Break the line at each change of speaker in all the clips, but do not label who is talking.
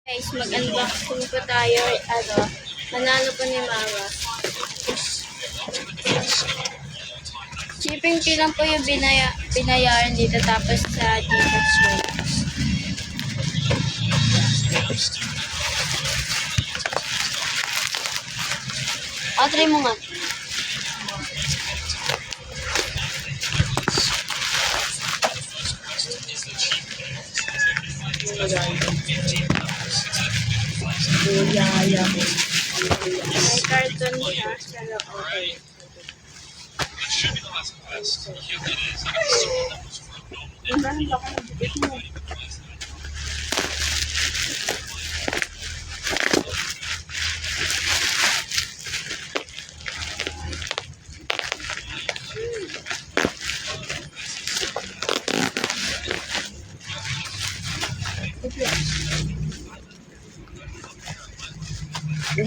Guys, mag-unboxing po tayo. Nanalo po ni Mama. Shipping fee lang po yung binayaran dito tapos sa Gcash mo. Try mo nga. May carton siya sa loob.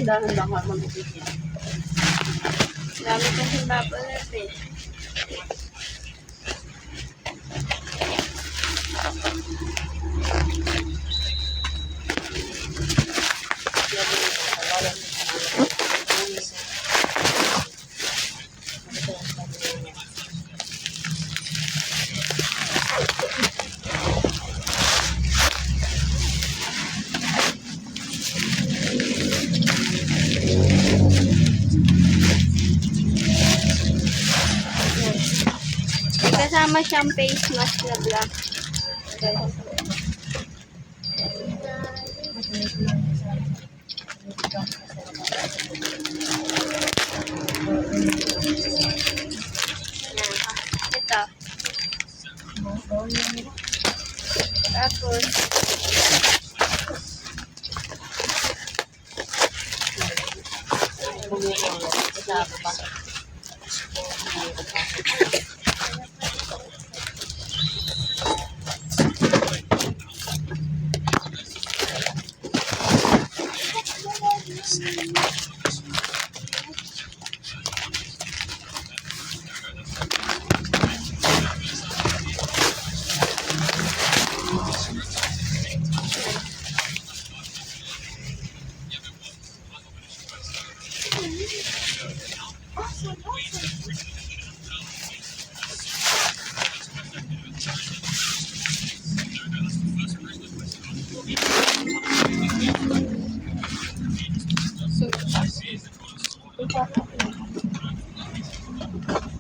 Dahan lang ako mag-isip.
Dami kasi babalat eh. Kasama siyang face mask na black. Ito. Tapos,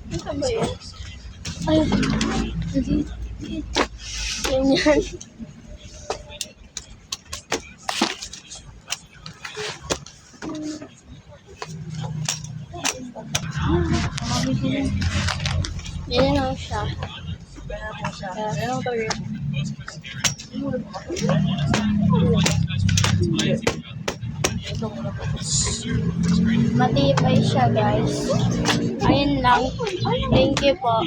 ito ba yun? Ay, yan. Yan lang siya. Matibay siya, guys. Ayun lang. Thank you po.